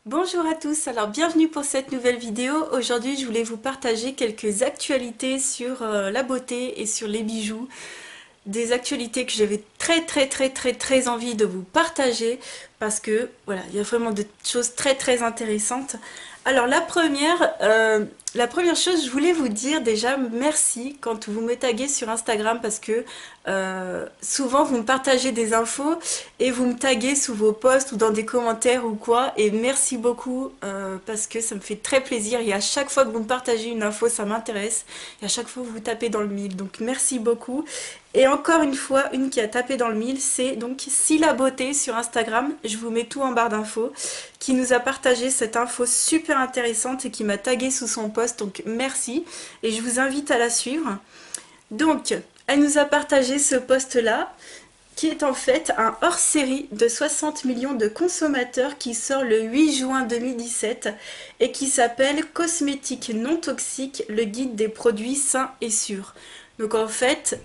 Bonjour à tous, alors bienvenue pour cette nouvelle vidéo. Aujourd'hui je voulais vous partager quelques actualités sur la beauté et sur les bijoux. Des actualités que j'avais très envie de vous partager parce que voilà, il y a vraiment des choses très intéressantes. Alors la première chose, je voulais vous dire déjà merci quand vous me taguez sur Instagram parce que souvent vous me partagez des infos et vous me taguez sous vos posts ou dans des commentaires ou quoi, et merci beaucoup parce que ça me fait très plaisir et à chaque fois que vous me partagez une info ça m'intéresse et à chaque fois vous tapez dans le mille, donc merci beaucoup. Et encore une fois, une qui a tapé dans le mille, c'est donc Silla Beauté sur Instagram, je vous mets tout en barre d'infos, qui nous a partagé cette info super intéressante et qui m'a tagué sous son post, donc merci, et je vous invite à la suivre. Donc, elle nous a partagé ce post-là, qui est en fait un hors-série de 60 millions de consommateurs qui sort le 8 juin 2017 et qui s'appelle Cosmétiques non toxiques, le guide des produits sains et sûrs. Donc en fait,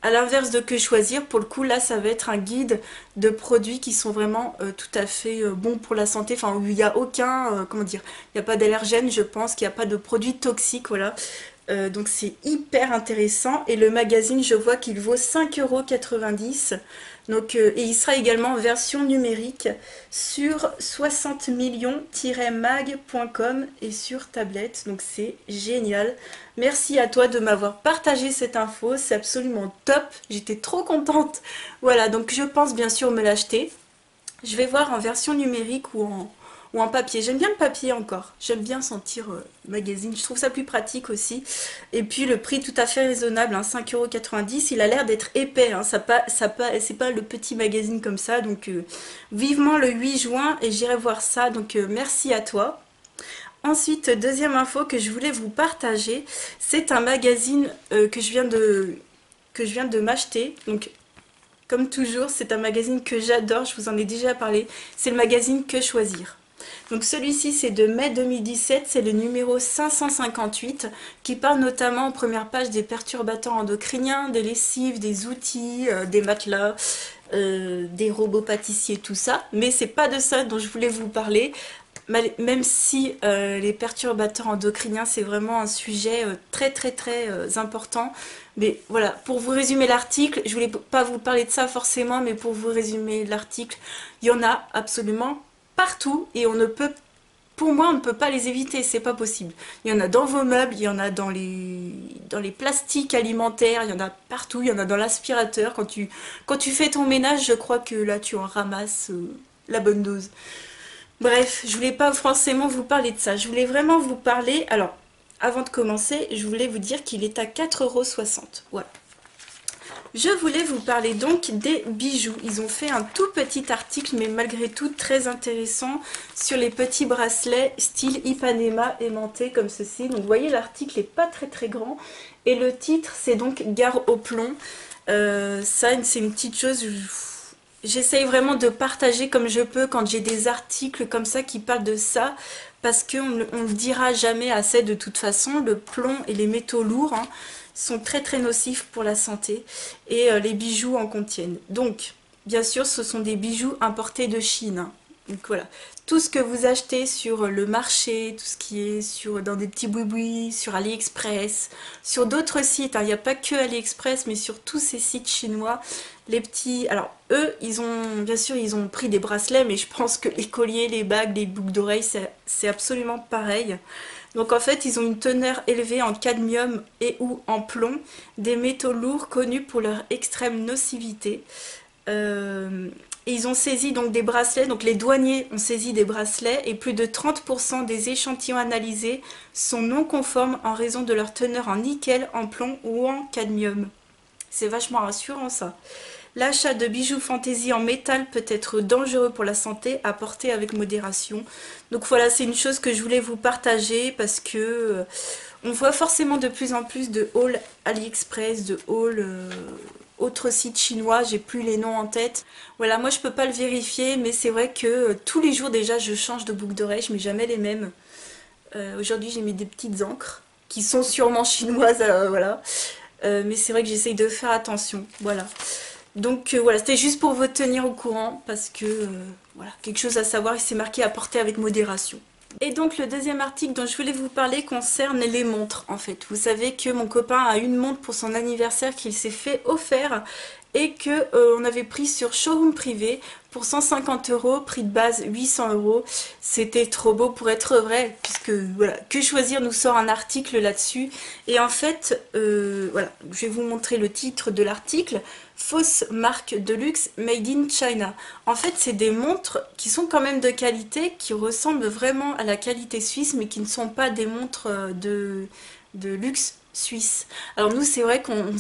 à l'inverse de Que choisir, pour le coup là ça va être un guide de produits qui sont vraiment tout à fait bons pour la santé, enfin où il n'y a aucun, comment dire, il n'y a pas d'allergène, je pense qu'il n'y a pas de produits toxiques, voilà. Donc c'est hyper intéressant et le magazine je vois qu'il vaut 5,90 €. Donc, et il sera également en version numérique sur 60 millions-mag.com et sur tablette, donc c'est génial. Merci à toi de m'avoir partagé cette info, c'est absolument top, j'étais trop contente. Voilà, donc je pense bien sûr me l'acheter. Je vais voir en version numérique ou en papier. J'aime bien le papier encore. J'aime bien sentir magazine. Je trouve ça plus pratique aussi. Et puis le prix tout à fait raisonnable, hein, 5,90 €. Il a l'air d'être épais. Hein, c'est pas le petit magazine comme ça. Donc vivement le 8 juin et j'irai voir ça. Donc merci à toi. Ensuite, deuxième info que je voulais vous partager, c'est un magazine que je viens de m'acheter. Donc comme toujours, c'est un magazine que j'adore, je vous en ai déjà parlé. C'est le magazine Que choisir. Donc celui-ci, c'est de mai 2017, c'est le numéro 558, qui parle notamment en première page des perturbateurs endocriniens, des lessives, des outils, des matelas, des robots pâtissiers, tout ça. Mais c'est pas de ça dont je voulais vous parler, même si les perturbateurs endocriniens, c'est vraiment un sujet très important. Mais voilà, pour vous résumer l'article, je voulais pas vous parler de ça forcément, mais pour vous résumer l'article, il y en a absolument partout et on ne peut, pour moi, on ne peut pas les éviter, c'est pas possible. Il y en a dans vos meubles, il y en a dans les plastiques alimentaires, il y en a partout, il y en a dans l'aspirateur. Quand tu fais ton ménage, je crois que là tu en ramasses la bonne dose. Bref, je voulais pas forcément vous parler de ça, je voulais vraiment vous parler. Alors, avant de commencer, je voulais vous dire qu'il est à 4,60 €. Voilà. Je voulais vous parler donc des bijoux. Ils ont fait un tout petit article, mais malgré tout très intéressant, sur les petits bracelets style Ipanema aimantés comme ceci. Donc vous voyez, l'article n'est pas très grand. Et le titre, c'est donc Gare au plomb. Ça, c'est une petite chose... J'essaye vraiment de partager comme je peux quand j'ai des articles comme ça qui parlent de ça, parce qu'on ne le dira jamais assez de toute façon. Le plomb et les métaux lourds sont très nocifs pour la santé et les bijoux en contiennent. Donc, bien sûr, ce sont des bijoux importés de Chine. Donc voilà, tout ce que vous achetez sur le marché, tout ce qui est dans des petits boui-boui, sur AliExpress, sur d'autres sites, il n'y a pas que AliExpress, mais sur tous ces sites chinois, les petits... Alors, eux, bien sûr, ils ont pris des bracelets, mais je pense que les colliers, les bagues, les boucles d'oreilles, c'est absolument pareil. Donc en fait, ils ont une teneur élevée en cadmium et ou en plomb, des métaux lourds connus pour leur extrême nocivité. Et ils ont saisi donc des bracelets, donc les douaniers ont saisi des bracelets et plus de 30% des échantillons analysés sont non conformes en raison de leur teneur en nickel, en plomb ou en cadmium. C'est vachement rassurant ça. L'achat de bijoux fantaisie en métal peut être dangereux pour la santé, à porter avec modération. Donc voilà, c'est une chose que je voulais vous partager parce que on voit forcément de plus en plus de hauls AliExpress, de hauls autres sites chinois, j'ai plus les noms en tête. Voilà, moi je peux pas le vérifier, mais c'est vrai que tous les jours déjà je change de boucle d'oreille, je mets jamais les mêmes. Aujourd'hui j'ai mis des petites encres qui sont sûrement chinoises, voilà. Mais c'est vrai que j'essaye de faire attention, voilà. Donc voilà, c'était juste pour vous tenir au courant parce que voilà, quelque chose à savoir, et c'est marqué à porter avec modération. Et donc le deuxième article dont je voulais vous parler concerne les montres en fait. Vous savez que mon copain a une montre pour son anniversaire qu'il s'est fait offert et que on avait pris sur Showroom Privé pour 150 €, prix de base 800 €. C'était trop beau pour être vrai, puisque voilà, Que Choisir nous sort un article là-dessus. Et en fait, voilà, je vais vous montrer le titre de l'article. Fausse marque de luxe made in China. En fait, c'est des montres qui sont quand même de qualité, qui ressemblent vraiment à la qualité suisse, mais qui ne sont pas des montres de luxe suisse. Alors nous, c'est vrai qu'on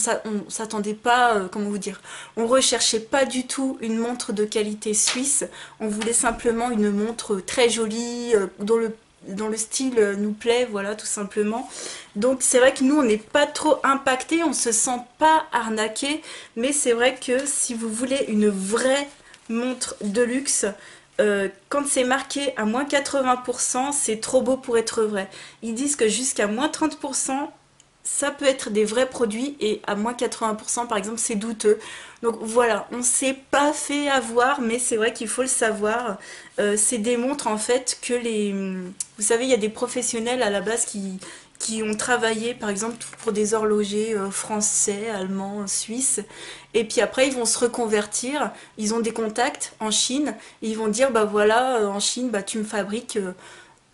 s'attendait pas, comment vous dire, on recherchait pas du tout une montre de qualité suisse, on voulait simplement une montre très jolie, dont le style nous plaît, voilà, tout simplement. Donc c'est vrai que nous, on n'est pas trop impacté, on se sent pas arnaqué, mais c'est vrai que si vous voulez une vraie montre de luxe, quand c'est marqué à moins 80%, c'est trop beau pour être vrai. Ils disent que jusqu'à moins 30%, ça peut être des vrais produits, et à moins 80% par exemple, c'est douteux. Donc voilà, on s'est pas fait avoir, mais c'est vrai qu'il faut le savoir. C'est des montres en fait que les... Vous savez, il y a des professionnels à la base qui ont travaillé par exemple pour des horlogers français, allemands, suisses, et puis après ils vont se reconvertir, ils ont des contacts en Chine, et ils vont dire bah voilà, en Chine, bah tu me fabriques,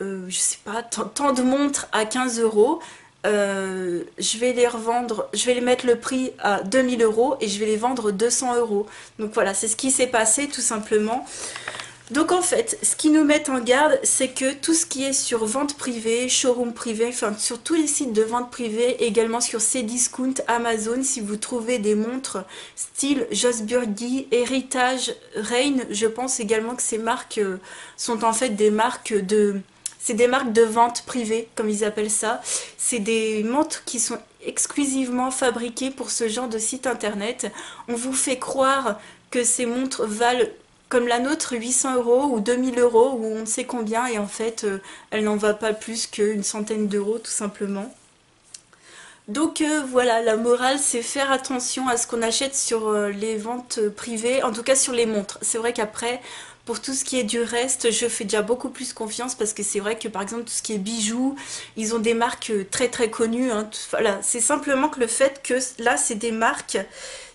je sais pas, tant de montres à 15 €. Je vais les revendre, je vais les mettre le prix à 2000 € et je vais les vendre 200 €. Donc voilà, c'est ce qui s'est passé tout simplement. Donc en fait, ce qui nous met en garde, c'est que tout ce qui est sur vente privée, showroom privé, enfin sur tous les sites de vente privée, également sur Cdiscount, Amazon, si vous trouvez des montres style Josburgi, Heritage, Rain, je pense également que ces marques sont en fait des marques de... C'est des marques de vente privée, comme ils appellent ça. C'est des montres qui sont exclusivement fabriquées pour ce genre de site internet. On vous fait croire que ces montres valent, comme la nôtre, 800 € ou 2000 € ou on ne sait combien, et en fait, elle n'en va pas plus qu'une centaine d'euros, tout simplement. Donc voilà, la morale, c'est faire attention à ce qu'on achète sur les ventes privées, en tout cas sur les montres. C'est vrai qu'après, pour tout ce qui est du reste, je fais déjà beaucoup plus confiance, parce que c'est vrai que par exemple tout ce qui est bijoux, ils ont des marques très très connues, hein. Voilà, c'est simplement que le fait que là, c'est des marques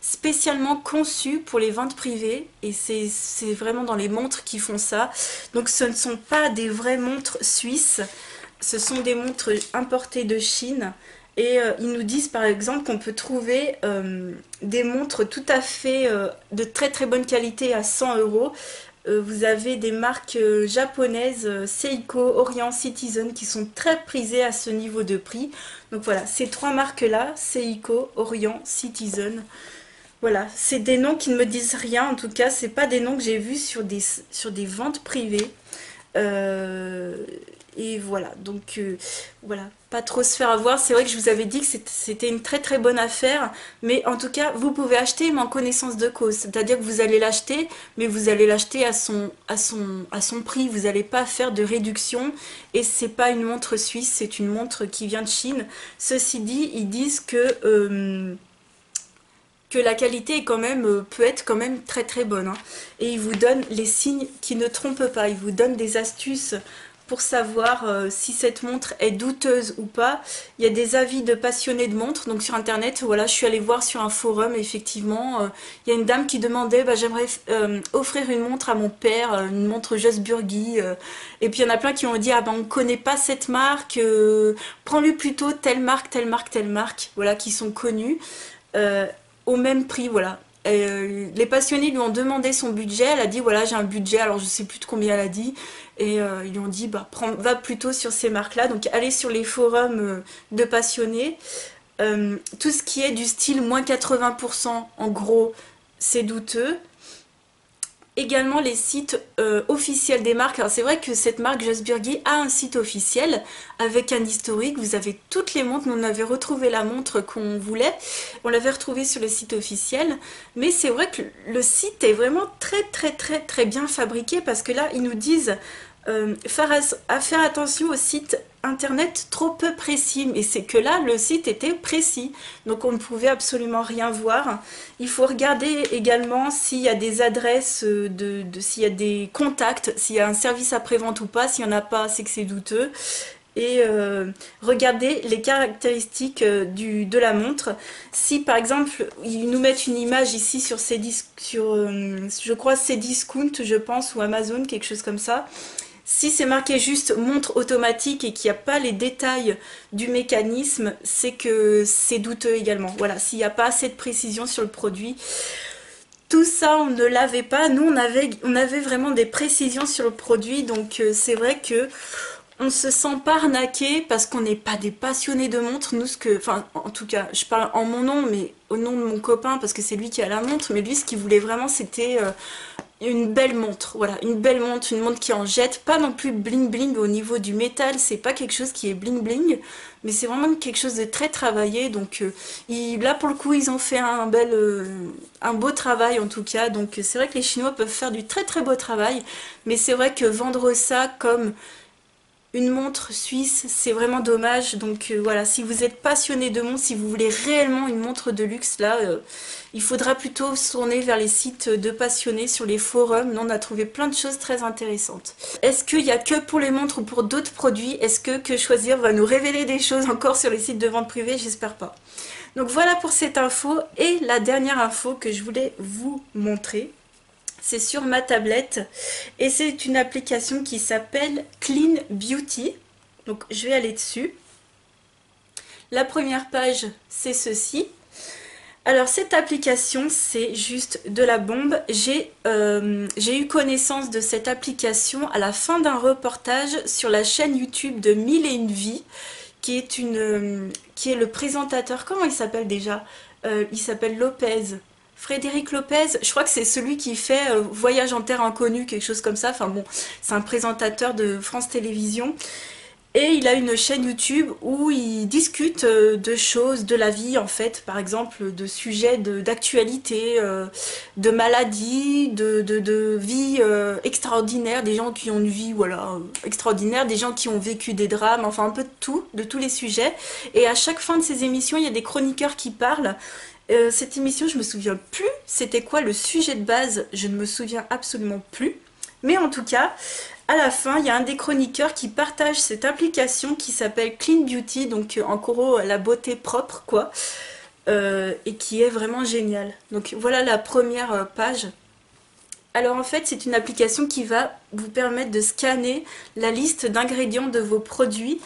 spécialement conçues pour les ventes privées, et c'est vraiment dans les montres qui font ça. Donc ce ne sont pas des vraies montres suisses, ce sont des montres importées de Chine. Et ils nous disent par exemple qu'on peut trouver des montres tout à fait de très très bonne qualité à 100 €. Vous avez des marques japonaises, Seiko, Orient, Citizen, qui sont très prisées à ce niveau de prix. Donc voilà, ces trois marques-là, Seiko, Orient, Citizen. Voilà, c'est des noms qui ne me disent rien, en tout cas, c'est pas des noms que j'ai vus sur des ventes privées. Euh, et voilà, donc voilà, pas trop se faire avoir. C'est vrai que je vous avais dit que c'était une très très bonne affaire, mais en tout cas, vous pouvez acheter, mais en connaissance de cause. C'est-à-dire que vous allez l'acheter, mais vous allez l'acheter à son prix. Vous n'allez pas faire de réduction, et c'est pas une montre suisse, c'est une montre qui vient de Chine. Ceci dit, ils disent que la qualité est quand même, peut être quand même très très bonne, hein. Et ils vous donnent les signes qui ne trompent pas, ils vous donnent des astuces pour savoir si cette montre est douteuse ou pas. Il y a des avis de passionnés de montres, donc sur internet, voilà, je suis allée voir sur un forum, effectivement, il y a une dame qui demandait, bah, j'aimerais offrir une montre à mon père, une montre Josburgi, et puis il y en a plein qui ont dit, ah ben on connaît pas cette marque, prends-lui plutôt telle marque, telle marque, telle marque, voilà, qui sont connues. Euh, Au même prix, voilà. Les passionnés lui ont demandé son budget, elle a dit voilà j'ai un budget, alors je sais plus de combien elle a dit, et ils lui ont dit bah va plutôt sur ces marques là, donc allez sur les forums de passionnés. Tout ce qui est du style moins 80%, en gros, c'est douteux. Également les sites officiels des marques. Alors c'est vrai que cette marque Josburgi a un site officiel avec un historique, vous avez toutes les montres. Nous on avait retrouvé la montre qu'on voulait, on l'avait retrouvée sur le site officiel, mais c'est vrai que le site est vraiment très très très très bien fabriqué, parce que là ils nous disent faire attention au site internet trop peu précis, et c'est que là le site était précis, donc on ne pouvait absolument rien voir. Il faut regarder également s'il y a des adresses, s'il y a des contacts, s'il y a un service après-vente ou pas. S'il n'y en a pas, c'est que c'est douteux. Et regardez les caractéristiques de la montre. Si par exemple ils nous mettent une image ici sur je crois Cdiscount, je pense, ou Amazon, quelque chose comme ça. Si c'est marqué juste montre automatique et qu'il n'y a pas les détails du mécanisme, c'est que c'est douteux également. Voilà, s'il n'y a pas assez de précision sur le produit. Tout ça, on ne l'avait pas. Nous, on avait vraiment des précisions sur le produit. Donc c'est vrai que on se sent pas arnaqué parce qu'on n'est pas des passionnés de montres. Nous, enfin, en tout cas, je parle en mon nom, mais au nom de mon copain parce que c'est lui qui a la montre. Mais lui, ce qu'il voulait vraiment, c'était une belle montre. Voilà, une belle montre, une montre qui en jette. Pas non plus bling bling au niveau du métal. C'est pas quelque chose qui est bling bling, mais c'est vraiment quelque chose de très travaillé. Donc là, pour le coup, ils ont fait un beau travail en tout cas. Donc c'est vrai que les Chinois peuvent faire du très très beau travail, mais c'est vrai que vendre ça comme une montre suisse, c'est vraiment dommage. Donc voilà, si vous êtes passionné de montres, si vous voulez réellement une montre de luxe, là, il faudra plutôt se tourner vers les sites de passionnés sur les forums. Nous, on a trouvé plein de choses très intéressantes. Est-ce qu'il n'y a que pour les montres ou pour d'autres produits? Est-ce que choisir va nous révéler des choses encore sur les sites de vente privée? J'espère pas. Donc voilà pour cette info. Et la dernière info que je voulais vous montrer, c'est sur ma tablette et c'est une application qui s'appelle Clean Beauty. Donc je vais aller dessus. La première page, c'est ceci. Alors cette application, c'est juste de la bombe. J'ai eu connaissance de cette application à la fin d'un reportage sur la chaîne YouTube de Mille et une vies, qui est le présentateur. Comment il s'appelle déjà? Il s'appelle Lopez. Frédéric Lopez, je crois que c'est celui qui fait Voyage en terre inconnue, quelque chose comme ça. Enfin bon, c'est un présentateur de France Télévisions. Et il a une chaîne YouTube où il discute de choses de la vie, en fait, par exemple, de sujets d'actualité, de maladies, de vie extraordinaire, des gens qui ont une vie, voilà, extraordinaire, des gens qui ont vécu des drames, enfin un peu de tout, de tous les sujets. Et à chaque fin de ces émissions, il y a des chroniqueurs qui parlent. Cette émission, je me souviens plus c'était quoi le sujet de base, je ne me souviens absolument plus. Mais en tout cas, à la fin, il y a un des chroniqueurs qui partage cette application qui s'appelle Clean Beauty, donc en gros la beauté propre quoi, et qui est vraiment géniale. Donc voilà la première page. Alors en fait, c'est une application qui va vous permettre de scanner la liste d'ingrédients de vos produits.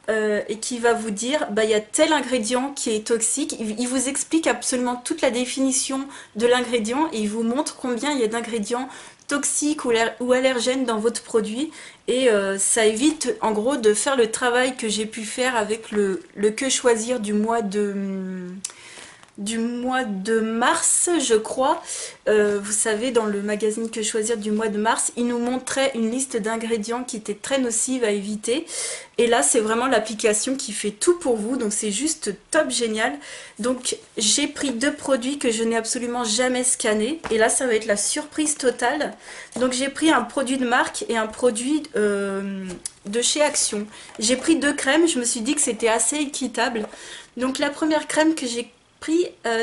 Et qui va vous dire bah, il y a tel ingrédient qui est toxique. Il vous explique absolument toute la définition de l'ingrédient et il vous montre combien il y a d'ingrédients toxiques ou allergènes dans votre produit. Et ça évite en gros de faire le travail que j'ai pu faire avec le Que choisir du mois de mars, je crois. Vous savez, dans le magazine Que choisir du mois de mars, il nous montrait une liste d'ingrédients qui étaient très nocives à éviter. Et là, c'est vraiment l'application qui fait tout pour vous. Donc, c'est juste top génial. Donc, j'ai pris deux produits que je n'ai absolument jamais scannés. Et là, ça va être la surprise totale. Donc, j'ai pris un produit de marque et un produit de chez Action. J'ai pris deux crèmes. Je me suis dit que c'était assez équitable. Donc, la première crème que j'ai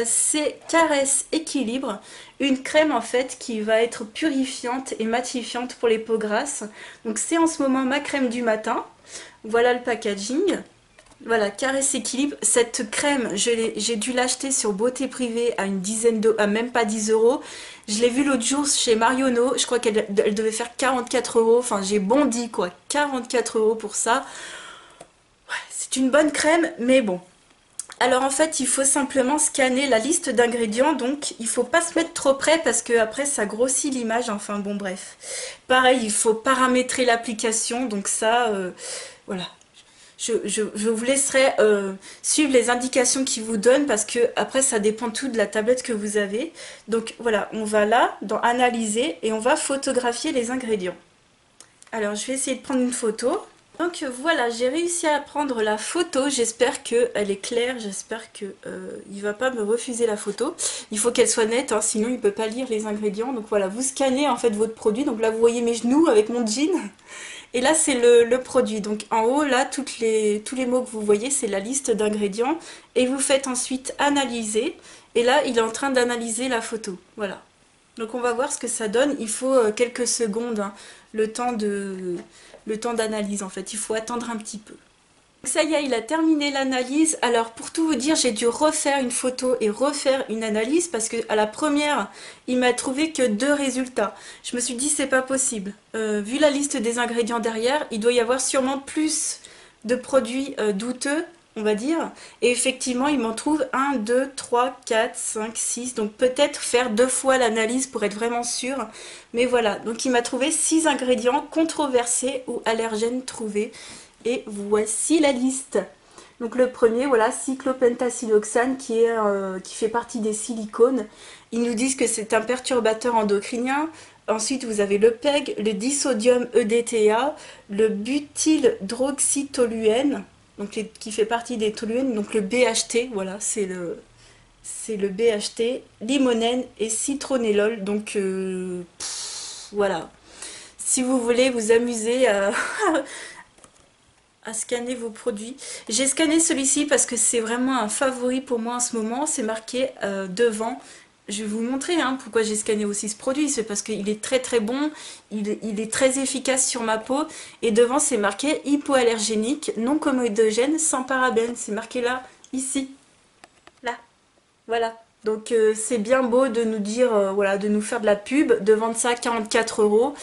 c'est Caresse Équilibre, une crème en fait qui va être purifiante et matifiante pour les peaux grasses. Donc c'est en ce moment ma crème du matin. Voilà le packaging. Voilà, Caresse Équilibre. Cette crème, j'ai dû l'acheter sur Beauté Privée à une dizaine d'euros, à même pas 10 euros. Je l'ai vue l'autre jour chez Marionneau. Je crois qu'elle devait faire 44 euros. Enfin, j'ai bondi quoi. 44 euros pour ça. Ouais, c'est une bonne crème, mais bon. Alors en fait, il faut simplement scanner la liste d'ingrédients, donc il faut pas se mettre trop près parce que après ça grossit l'image, enfin bon bref. Pareil, il faut paramétrer l'application, donc ça, voilà. Je vous laisserai suivre les indications qu'il vous donne parce que après ça dépend tout de la tablette que vous avez. Donc voilà, on va là, dans Analyser, et on va photographier les ingrédients. Alors je vais essayer de prendre une photo. Donc voilà, j'ai réussi à prendre la photo, j'espère qu'elle est claire, j'espère qu'il ne va pas me refuser la photo. Il faut qu'elle soit nette, hein, sinon il ne peut pas lire les ingrédients. Donc voilà, vous scannez en fait votre produit. Donc là vous voyez mes genoux avec mon jean. Et là, c'est le produit. Donc en haut, là, tous les mots que vous voyez, c'est la liste d'ingrédients. Et vous faites ensuite analyser. Et là, il est en train d'analyser la photo. Voilà. Donc on va voir ce que ça donne. Il faut quelques secondes, hein, le temps d'analyse en fait. Il faut attendre un petit peu. Ça y est, il a terminé l'analyse. Alors pour tout vous dire, j'ai dû refaire une photo et refaire une analyse parce que à la première, il m'a trouvé que 2 résultats. Je me suis dit c'est pas possible. Vu la liste des ingrédients derrière, il doit y avoir sûrement plus de produits douteux, on va dire. Et effectivement, il m'en trouve 1, 2, 3, 4, 5, 6. Donc peut-être faire 2 fois l'analyse pour être vraiment sûr. Mais voilà, donc il m'a trouvé 6 ingrédients controversés ou allergènes trouvés. Et voici la liste. Donc le premier, voilà, cyclopentasiloxane qui fait partie des silicones. Ils nous disent que c'est un perturbateur endocrinien. Ensuite, vous avez le PEG, le disodium EDTA, le butydroxytoluène, donc qui fait partie des toluènes, donc le BHT, voilà, c'est le BHT, limonène et citronellol. Donc voilà. Si vous voulez vous amuser à scanner vos produits. J'ai scanné celui-ci parce que c'est vraiment un favori pour moi en ce moment. C'est marqué devant. Je vais vous montrer hein, pourquoi j'ai scanné aussi ce produit. C'est parce qu'il est très très bon, il est très efficace sur ma peau. Et devant c'est marqué hypoallergénique, non comédogène, sans parabènes. C'est marqué là, ici, là. Voilà. Donc c'est bien beau de nous dire, voilà, de nous faire de la pub, de vendre ça à 44 €.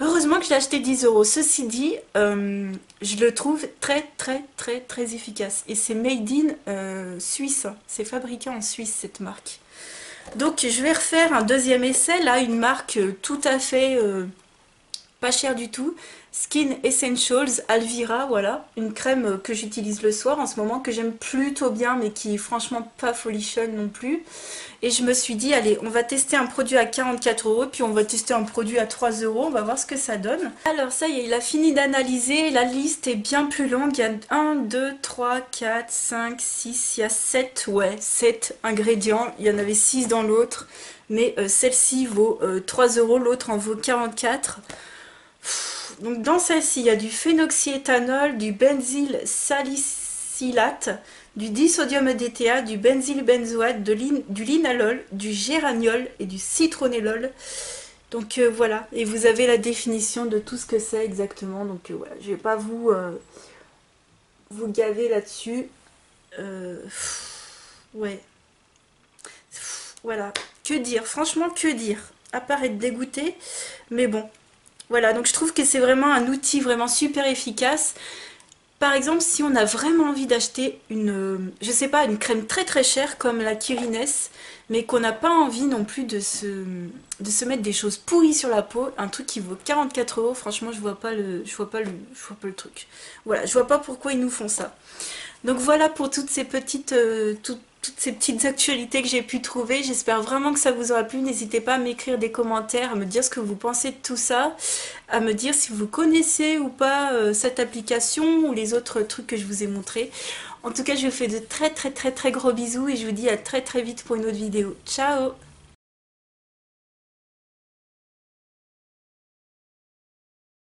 Heureusement que je l'ai acheté 10 €. Ceci dit, je le trouve très très très très efficace. Et c'est made in Suisse. C'est fabriqué en Suisse cette marque. Donc je vais refaire un deuxième essai. Là, une marque tout à fait pas chère du tout. Skin Essentials Alvira, voilà. Une crème que j'utilise le soir en ce moment, que j'aime plutôt bien, mais qui est franchement pas folichonne non plus. Et je me suis dit, allez, on va tester un produit à 44 €, puis on va tester un produit à 3 €, on va voir ce que ça donne. Alors ça y est, il a fini d'analyser, la liste est bien plus longue, il y a 1, 2, 3, 4, 5, 6, il y a 7, ouais, 7 ingrédients, il y en avait 6 dans l'autre, mais celle-ci vaut 3 €, l'autre en vaut 44 €. Donc dans celle-ci, il y a du phénoxyéthanol, du benzyl salicylate, du disodium EDTA, du benzylbenzoate, du linalol, du géraniol et du citronellol. Donc voilà, et vous avez la définition de tout ce que c'est exactement. Donc voilà, je vais pas vous gaver là-dessus. Ouais, voilà, que dire, franchement que dire, à part être dégoûté, mais bon. Voilà, donc je trouve que c'est vraiment un outil vraiment super efficace. Par exemple, si on a vraiment envie d'acheter je sais pas, une crème très très chère comme la Kirines, mais qu'on n'a pas envie non plus de se mettre des choses pourries sur la peau, un truc qui vaut 44 €, franchement, je vois pas le truc. Voilà, je vois pas pourquoi ils nous font ça. Donc voilà pour toutes ces toutes ces petites actualités que j'ai pu trouver. J'espère vraiment que ça vous aura plu. N'hésitez pas à m'écrire des commentaires, à me dire ce que vous pensez de tout ça, à me dire si vous connaissez ou pas cette application ou les autres trucs que je vous ai montrés. En tout cas, je vous fais de très très très très gros bisous et je vous dis à très très vite pour une autre vidéo. Ciao!